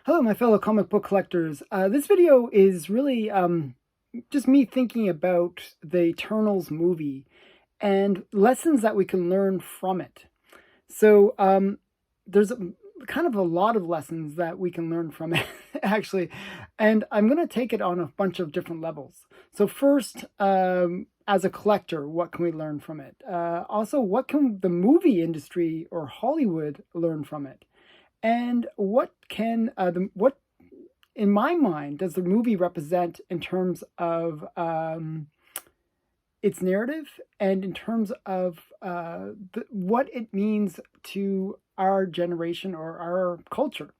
Hello, my fellow comic book collectors. This video is really just me thinking about the Eternals movie and lessons that we can learn from it. So there's kind of a lot of lessons that we can learn from it, actually, and I'm going to take it on a bunch of different levels. So first, as a collector, what can we learn from it? Also, what can the movie industry or Hollywood learn from it? And what can what in my mind does the movie represent in terms of its narrative and in terms of what it means to our generation or our culture?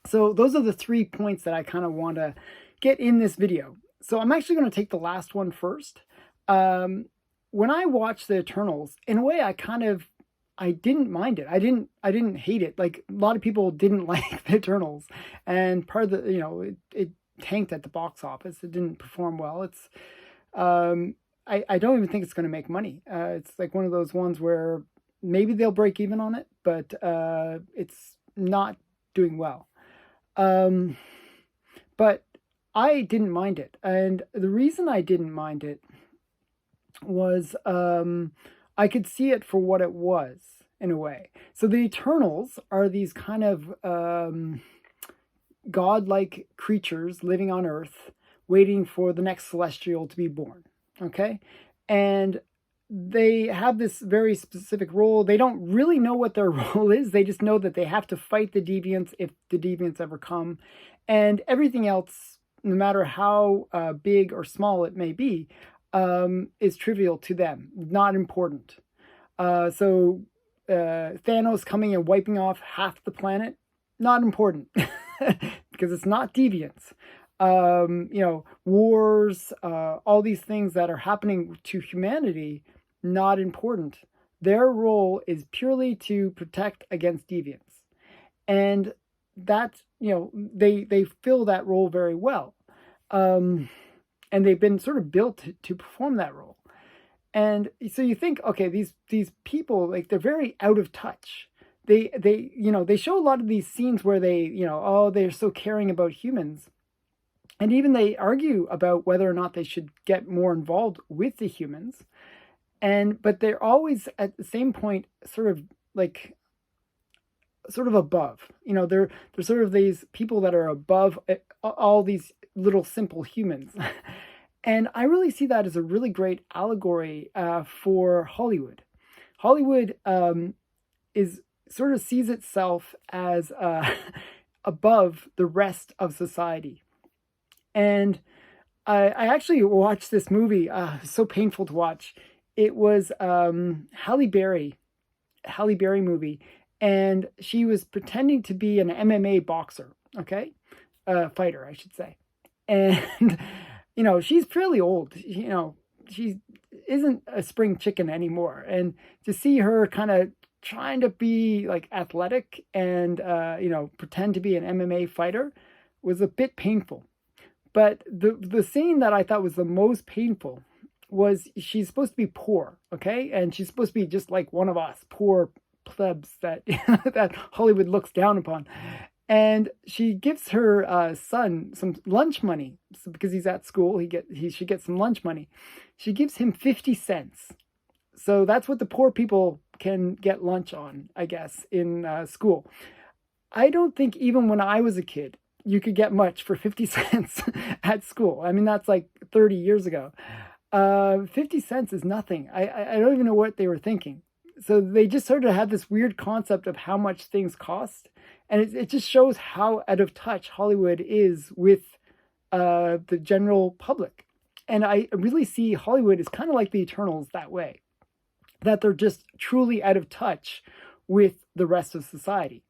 So those are the 3 points that I kind of want to get in this video. So I'm actually going to take the last one first. When I watched the Eternals, in a way, I didn't mind it. I didn't hate it. Like a lot of people didn't like the Eternals, and part of the it tanked at the box office. It didn't perform well. It's I don't even think it's going to make money. It's like one of those ones where maybe they'll break even on it, but it's not doing well. But I didn't mind it, and the reason I didn't mind it was I could see it for what it was in a way. So the Eternals are these kind of godlike creatures living on Earth, waiting for the next celestial to be born. Okay, and they have this very specific role. They don't really know what their role is. They just know that they have to fight the deviants if the deviants ever come, and everything else, no matter how big or small it may be, is trivial to them, not important. So Thanos coming and wiping off half the planet, not important because it's not deviants. Wars, all these things that are happening to humanity, not important. Their role is purely to protect against deviants, and that they fill that role very well. And they've been sort of built to perform that role. And so you think, okay, these people, like, they're very out of touch. They show a lot of these scenes where they're so caring about humans. And even they argue about whether or not they should get more involved with the humans. But they're always at the same point sort of above. They're sort of these people that are above all these little simple humans. And I really see that as a really great allegory for Hollywood. Hollywood is sort of sees itself as above the rest of society. And I actually watched this movie. So painful to watch. It was Halle Berry movie, and she was pretending to be an MMA boxer. Okay, fighter, I should say. And she's fairly old. She isn't a spring chicken anymore. And to see her kind of trying to be like athletic and pretend to be an MMA fighter was a bit painful. But the scene that I thought was the most painful was she's supposed to be poor, okay, and she's supposed to be just like one of us, poor plebs that that Hollywood looks down upon. And she gives her son some lunch money, because he's at school. He should get some lunch money. She gives him 50 cents. So that's what the poor people can get lunch on, I guess, in school. I don't think even when I was a kid, you could get much for 50 cents at school. I mean, that's like 30 years ago. 50 cents is nothing. I don't even know what they were thinking. So they just sort of have this weird concept of how much things cost. And it just shows how out of touch Hollywood is with the general public. And I really see Hollywood as kind of like the Eternals that way, that they're just truly out of touch with the rest of society.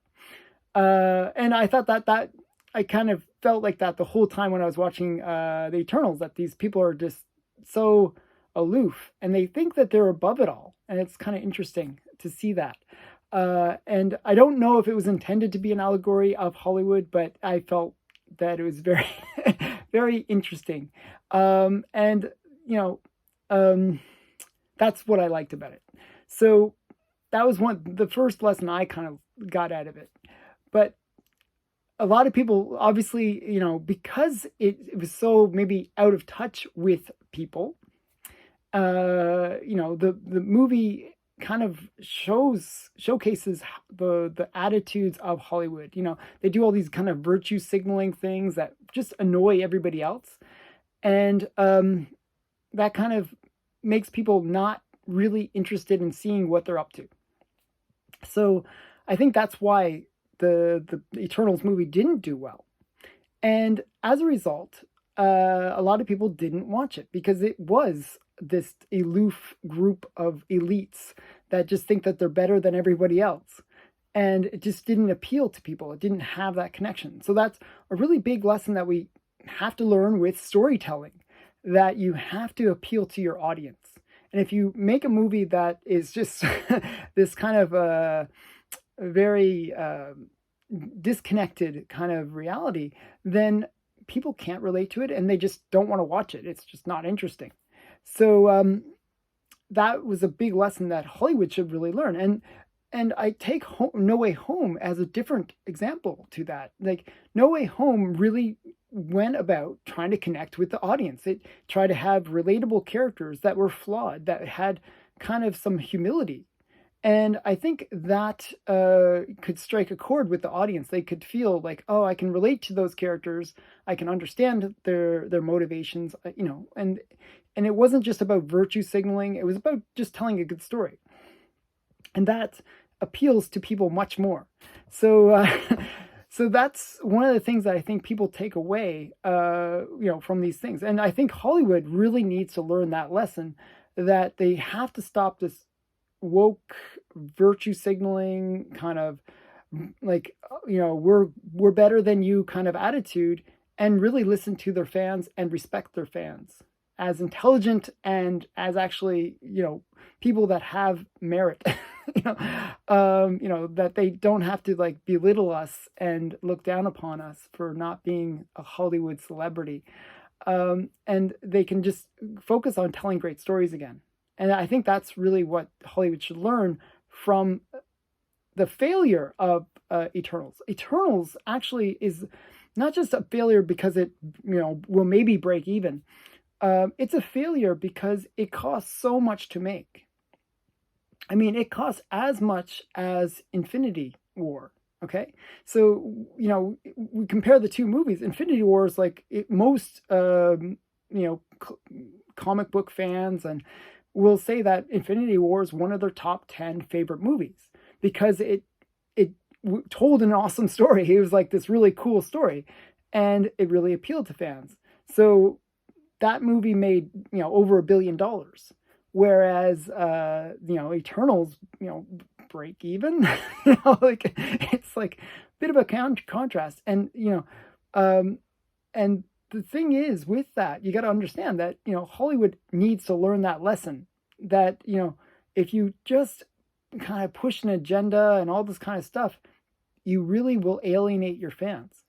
And I thought that I kind of felt like that the whole time when I was watching the Eternals, that these people are just so aloof and they think that they're above it all. And it's kind of interesting to see that. And I don't know if it was intended to be an allegory of Hollywood, but I felt that it was very, very interesting. That's what I liked about it. So that was the first lesson I kind of got out of it. But a lot of people, obviously, because it was so maybe out of touch with people, the movie kind of showcases the attitudes of Hollywood. They do all these kind of virtue signaling things that just annoy everybody else, and that kind of makes people not really interested in seeing what they're up to. So I think that's why the Eternals movie didn't do well, and as a result, a lot of people didn't watch it because it was this aloof group of elites that just think that they're better than everybody else. And it just didn't appeal to people. It didn't have that connection. So that's a really big lesson that we have to learn with storytelling, that you have to appeal to your audience. And if you make a movie that is just this kind of very disconnected kind of reality, then people can't relate to it and they just don't want to watch it. It's just not interesting. So that was a big lesson that Hollywood should really learn. And I take No Way Home as a different example to that. Like, No Way Home really went about trying to connect with the audience. It tried to have relatable characters that were flawed, that had kind of some humility. And I think that could strike a chord with the audience. They could feel like, oh, I can relate to those characters. I can understand their motivations, and it wasn't just about virtue signaling. It was about just telling a good story. And that appeals to people much more. So, so that's one of the things that I think people take away, from these things. And I think Hollywood really needs to learn that lesson, that they have to stop this woke virtue signaling kind of like, we're better than you kind of attitude, and really listen to their fans and respect their fans as intelligent and as actually, people that have merit. That they don't have to like belittle us and look down upon us for not being a Hollywood celebrity. And they can just focus on telling great stories again. And I think that's really what Hollywood should learn from the failure of Eternals. Eternals actually is not just a failure because it, will maybe break even. It's a failure because it costs so much to make. I mean, it costs as much as Infinity War. Okay, so we compare the two movies. Infinity War is like most comic book fans and will say that Infinity War is one of their top 10 favorite movies because it told an awesome story. It was like this really cool story, and it really appealed to fans. So that movie made over $1 billion, whereas Eternals break even. Like it's like a bit of a contrast, and and the thing is with that, you got to understand that Hollywood needs to learn that lesson, that if you just kind of push an agenda and all this kind of stuff, you really will alienate your fans.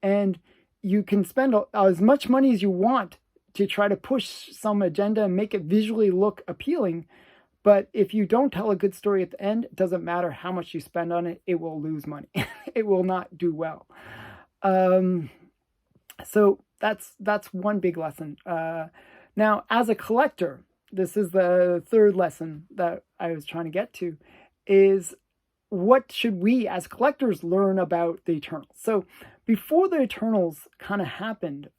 And you can spend as much money as you want to try to push some agenda and make it visually look appealing, but if you don't tell a good story at the end, it doesn't matter how much you spend on it, it will lose money. It will not do well. So that's one big lesson. Now, as a collector, this is the third lesson that I was trying to get to, is what should we as collectors learn about the Eternals? So before the Eternals kind of happened,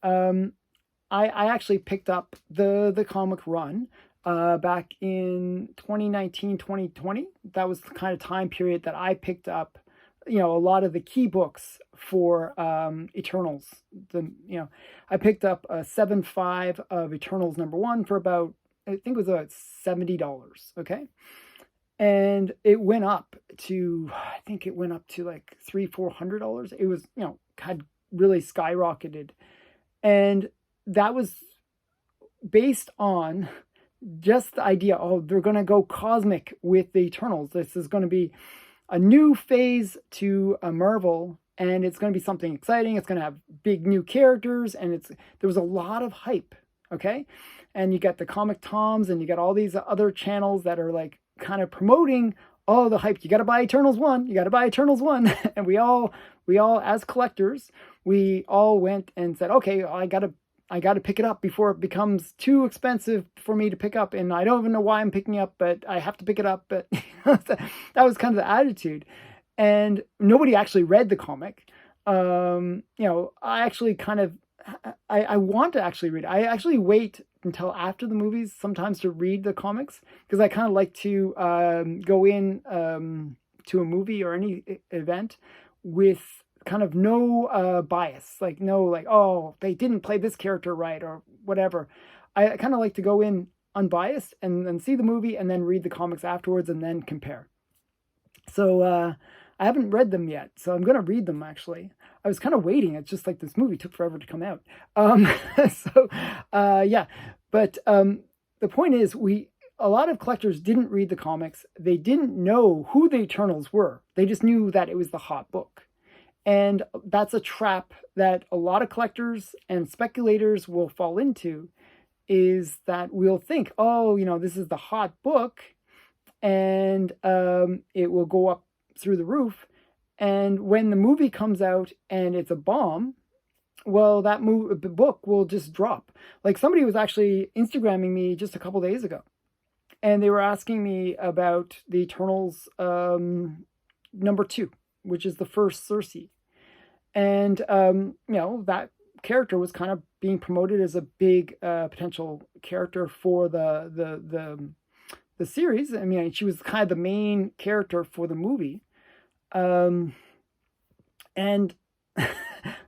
I actually picked up the comic run back in 2019, 2020. That was the kind of time period that I picked up a lot of the key books for Eternals. I picked up a 7.5 of Eternals #1 for about, I think it was about $70. Okay. And it went up to, I think it went up to like $300-400. It was, had really skyrocketed. And that was based on just the idea, they're going to go cosmic with the Eternals. This is going to be a new phase to Marvel, and it's going to be something exciting. It's going to have big new characters, and there was a lot of hype, okay? And you got the Comic Toms, and you got all these other channels that are like kind of promoting oh, the hype, you got to buy Eternals 1, you got to buy Eternals 1. And we all, as collectors, we all went and said, okay, I got to pick it up before it becomes too expensive for me to pick up. And I don't even know why I'm picking up, but I have to pick it up. But that was kind of the attitude. And nobody actually read the comic. I actually kind of, I want to actually read it. I actually wait until after the movies sometimes to read the comics, because I kind of like to go in to a movie or any event with kind of no bias, like no, like, oh, they didn't play this character right or whatever. I kind of like to go in unbiased and then see the movie and then read the comics afterwards and then compare. So I haven't read them yet, so I'm going to read them actually. I was kind of waiting. It's just like this movie took forever to come out. Yeah. But the point is, a lot of collectors didn't read the comics. They didn't know who the Eternals were. They just knew that it was the hot book. And that's a trap that a lot of collectors and speculators will fall into, is that we'll think, oh, this is the hot book, and it will go up through the roof. And when the movie comes out and it's a bomb, well, that book will just drop. Like, somebody was actually Instagramming me just a couple days ago, and they were asking me about the Eternals #2, which is the first Cersei. And, that character was kind of being promoted as a big potential character for the series. I mean, she was kind of the main character for the movie. And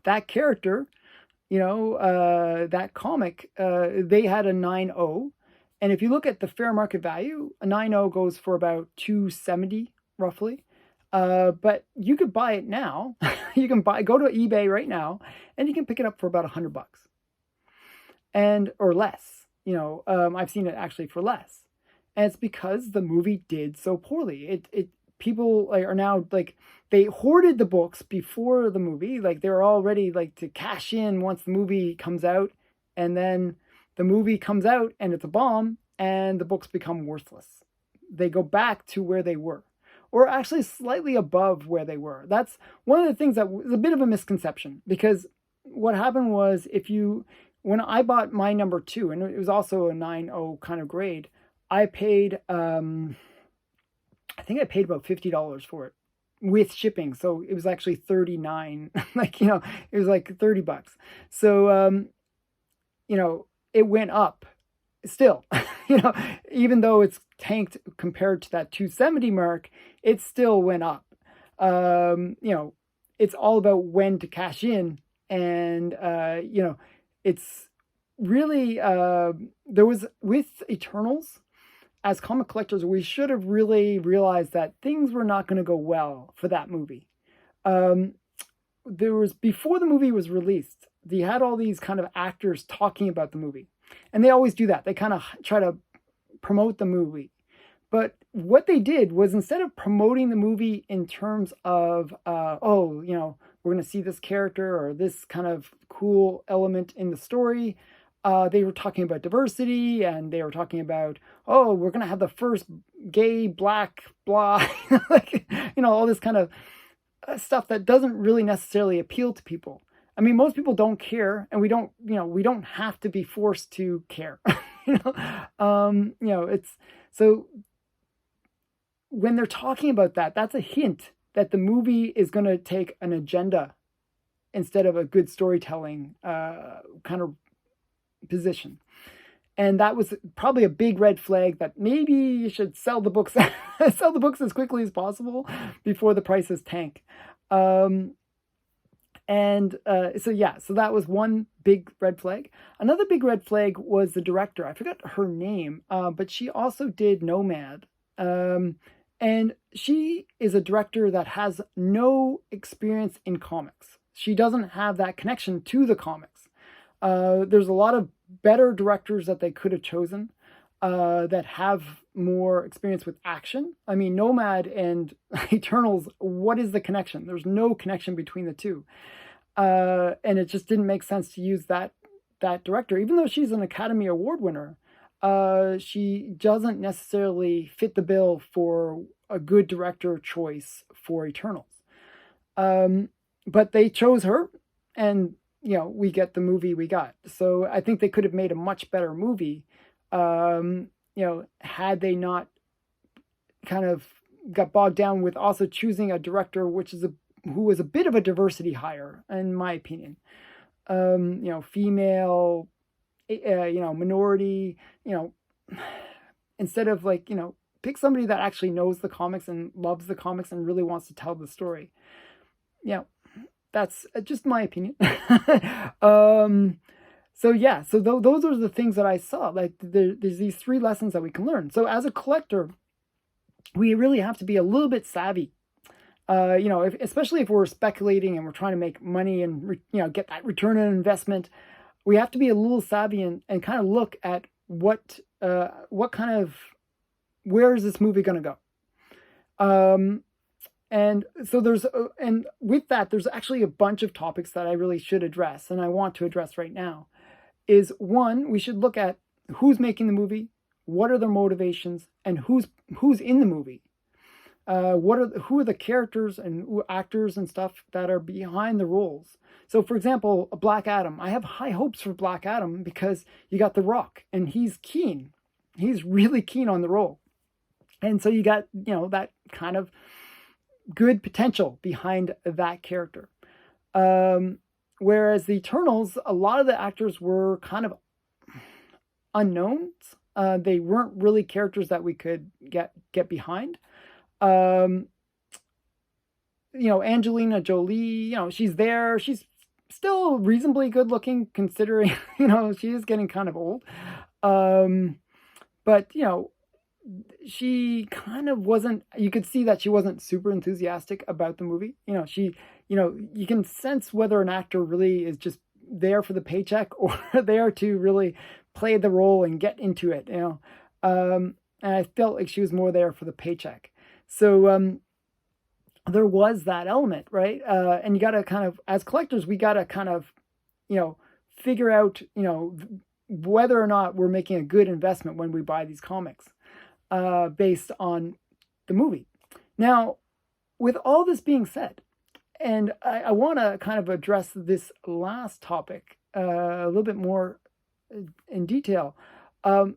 that character, that comic, they had a 9.0. And if you look at the fair market value, a 9.0 goes for about $270 roughly. But you could buy it now. You can go to eBay right now, and you can pick it up for about $100, or less. I've seen it actually for less, and it's because the movie did so poorly. People are now like, they hoarded the books before the movie, like they're all ready like to cash in once the movie comes out, and then the movie comes out and it's a bomb, and the books become worthless. They go back to where they were, or actually slightly above where they were. That's one of the things that was a bit of a misconception, because what happened was, when I bought my #2, and it was also a 9.0 kind of grade, I paid, I think I paid about $50 for it with shipping. So it was actually $39, it was like $30. So, it went up still, even though it's tanked compared to that 270 mark, it still went up. It's all about when to cash in. And, it's really, there was, with Eternals, as comic collectors, we should have really realized that things were not going to go well for that movie. Before the movie was released, they had all these kind of actors talking about the movie. And they always do that. They kind of try to promote the movie. But what they did was, instead of promoting the movie in terms of, we're going to see this character or this kind of cool element in the story, they were talking about diversity, and they were talking about, we're going to have the first gay, black, blah, all this kind of stuff that doesn't really necessarily appeal to people. I mean, most people don't care, and we don't have to be forced to care. It's so, when they're talking about that, that's a hint that the movie is going to take an agenda instead of a good storytelling kind of position. And that was probably a big red flag, that maybe you should sell the books as quickly as possible before the prices tank. So that was one big red flag. Another big red flag was the director. I forgot her name, but she also did Nomad. And she is a director that has no experience in comics. She doesn't have that connection to the comics. There's a lot of better directors that they could have chosen that have more experience with action. I mean, Nomad and Eternals, what is the connection? There's no connection between the two. And it just didn't make sense to use that director, even though she's an Academy Award winner. she doesn't necessarily fit the bill for a good director choice for Eternals. Um, but they chose her, and we get the movie we got. So I think they could have made a much better movie, had they not kind of got bogged down with also choosing a director who was a bit of a diversity hire, in my opinion. Female, minority, instead of pick somebody that actually knows the comics and loves the comics and really wants to tell the story. That's just my opinion. So yeah, so those are the things that I saw. Like there's these 3 lessons that we can learn. So as a collector, we really have to be a little bit savvy. Especially if we're speculating and we're trying to make money and get that return on investment, we have to be a little savvy and kind of look at what kind of, where is this movie going to go? And so and with that, there's actually a bunch of topics that I really should address, and I want to address right now. Is one, we should look at who's making the movie, what are their motivations, and who's in the movie. Who are the characters and actors and stuff that are behind the roles. So, for example, Black Adam. I have high hopes for Black Adam because you got The Rock, and he's keen. He's really keen on the role, and so you got that kind of good potential behind that character. Whereas the Eternals, a lot of the actors were kind of unknowns. They weren't really characters that we could get behind. Angelina Jolie, she's there. She's still reasonably good looking considering, she is getting kind of old. But, she kind of wasn't, you could see that she wasn't super enthusiastic about the movie. You can sense whether an actor really is just there for the paycheck or there to really play the role and get into it, and I felt like she was more there for the paycheck. So there was that element, right? And you got to kind of, as collectors, we got to kind of, figure out, whether or not we're making a good investment when we buy these comics based on the movie. Now, with all this being said, and I want to kind of address this last topic a little bit more in detail. So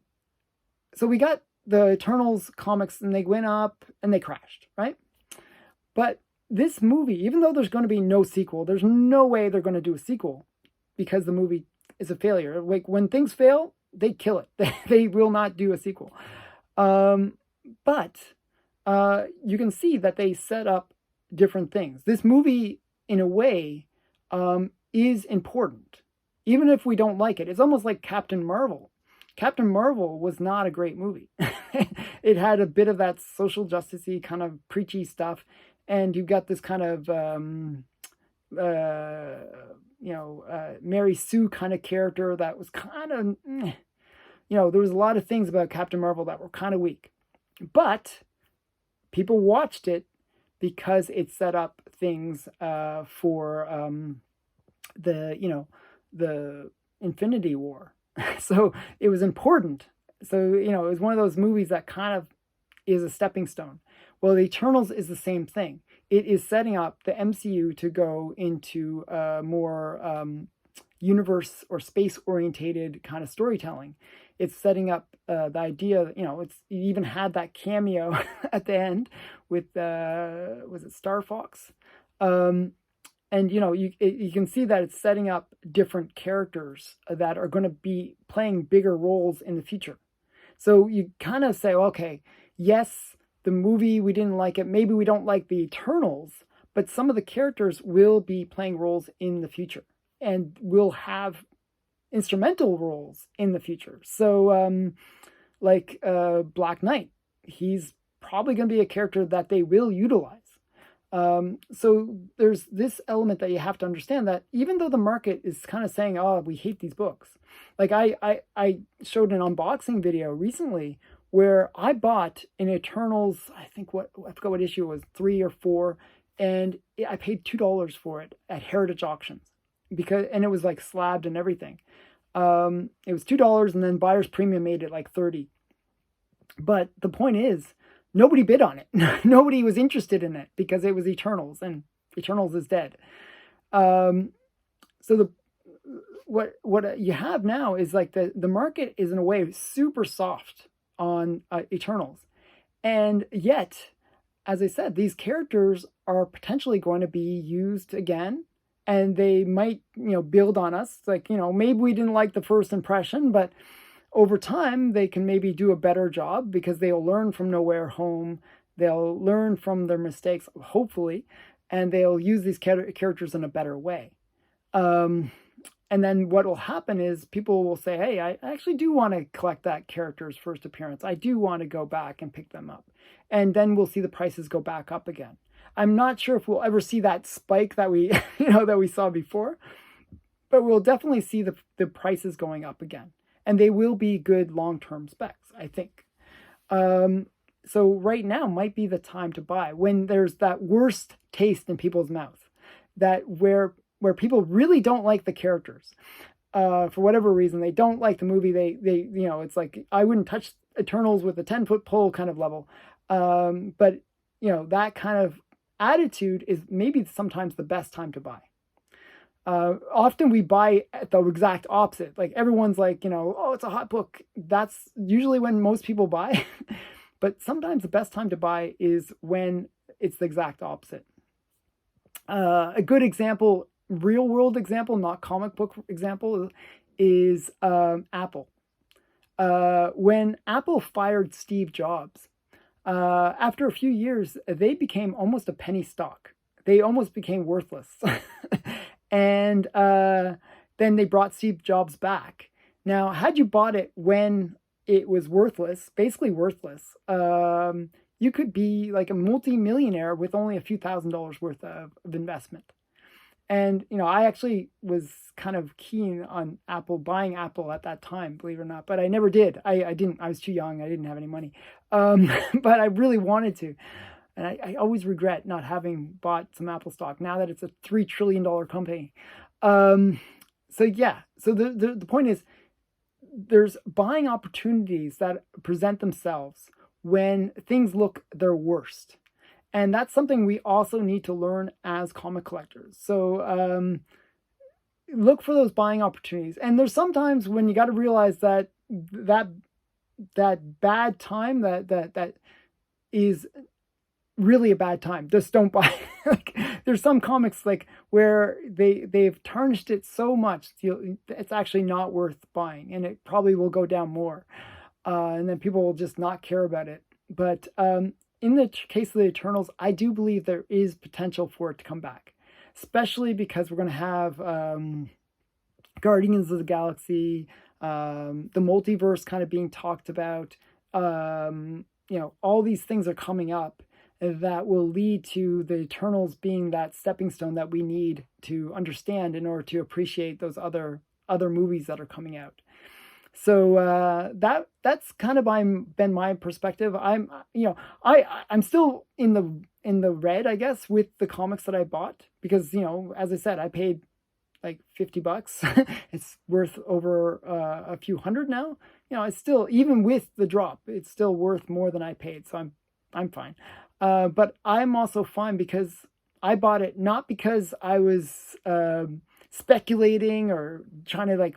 we got the Eternals comics, and they went up and they crashed, right? But this movie, even though there's going to be no sequel, there's no way they're going to do a sequel because the movie is a failure. Like when things fail, they kill it. They will not do a sequel. But you can see that they set up different things. This movie, in a way, is important. Even if we don't like it. It's almost like Captain Marvel. Captain Marvel was not a great movie. It had a bit of that social justice-y kind of preachy stuff. And you've got this kind of, Mary Sue kind of character that was kind of, there was a lot of things about Captain Marvel that were kind of weak. But people watched it because it set up things for the Infinity War. So it was important. So, it was one of those movies that kind of is a stepping stone. Well, the Eternals is the same thing. It is setting up the MCU to go into more universe or space-orientated kind of storytelling. It's setting up the idea, it even had that cameo at the end with, was it Star Fox? And, you can see that it's setting up different characters that are going to be playing bigger roles in the future. So you kind of say, okay, yes, the movie, we didn't like it. Maybe we don't like the Eternals, but some of the characters will be playing roles in the future and will have instrumental roles in the future. So Black Knight, he's probably going to be a character that they will utilize. So there's this element that you have to understand, that even though the market is kind of saying, oh, we hate these books. Like I showed an unboxing video recently where I bought an Eternals, I forgot what issue it was, 3 or 4, and I paid $2 for it at Heritage Auctions and it was like slabbed and everything. It was $2, and then buyer's premium made it like 30. But the point is, nobody bid on it. Nobody was interested in it because it was Eternals, and Eternals is dead. So what you have now is like the market is in a way super soft on Eternals, and yet, as I said, these characters are potentially going to be used again, and they might build on us. Like maybe we didn't like the first impression, but over time they can maybe do a better job because they'll learn from Nowhere Home. They'll learn from their mistakes, hopefully, and they'll use these characters in a better way. And then what will happen is people will say, hey, I actually do want to collect that character's first appearance. I do want to go back and pick them up. And then we'll see the prices go back up again. I'm not sure if we'll ever see that spike that we, that we saw before, but we'll definitely see the prices going up again. And they will be good long-term specs, I think. So right now might be the time to buy when there's that worst taste in people's mouth, that where people really don't like the characters, for whatever reason. They don't like the movie. They it's like, I wouldn't touch Eternals with a 10-foot pole kind of level. But that kind of attitude is maybe sometimes the best time to buy. Often we buy at the exact opposite. Like everyone's like, oh, it's a hot book. That's usually when most people buy. But sometimes the best time to buy is when it's the exact opposite. A good example, real world example, not comic book example, is Apple. When Apple fired Steve Jobs, after a few years, they became almost a penny stock. They almost became worthless. And then they brought Steve Jobs back. Now, had you bought it when it was worthless, basically worthless, you could be like a multi-millionaire with only a few $1,000s worth of investment. And, I actually was kind of keen on buying Apple at that time, believe it or not, but I never did. I didn't. I was too young. I didn't have any money. But I really wanted to. And I always regret not having bought some Apple stock now that it's a $3 trillion company. So yeah, so the point is, there's buying opportunities that present themselves when things look their worst. And that's something we also need to learn as comic collectors. So look for those buying opportunities. And there's sometimes when you got to realize that bad time, that is really a bad time. Just don't buy. Like, there's some comics like where they've tarnished it so much, it's actually not worth buying, and it probably will go down more, and then people will just not care about it. But in the case of the Eternals, I do believe there is potential for it to come back, especially because we're going to have Guardians of the Galaxy, the multiverse kind of being talked about. All these things are coming up that will lead to the Eternals being that stepping stone that we need to understand in order to appreciate those other movies that are coming out. So that's kind of been my perspective. I'm still in the red, I guess, with the comics that I bought, because as I said, I paid like $50. It's worth over a few hundred now. It's still, even with the drop, it's still worth more than I paid. So I'm fine. But I'm also fine because I bought it not because I was speculating or trying to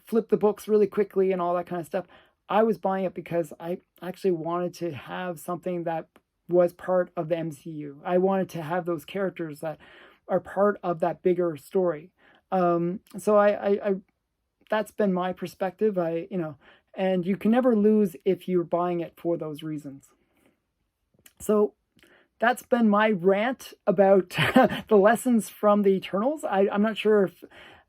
flip the books really quickly and all that kind of stuff. I was buying it because I actually wanted to have something that was part of the MCU. I wanted to have those characters that are part of that bigger story. So I that's been my perspective. And you can never lose if you're buying it for those reasons. So that's been my rant about the lessons from the Eternals. I'm not sure if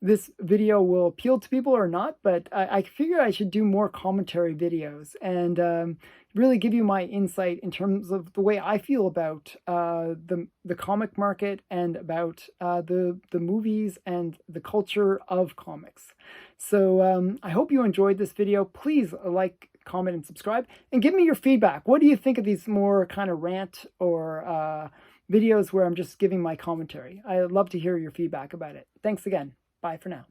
this video will appeal to people or not, but I figure I should do more commentary videos and really give you my insight in terms of the way I feel about the comic market and about the movies and the culture of comics. So I hope you enjoyed this video. Please like, comment, and subscribe, and give me your feedback. What do you think of these more kind of rant or videos where I'm just giving my commentary? I'd love to hear your feedback about it. Thanks again. Bye for now.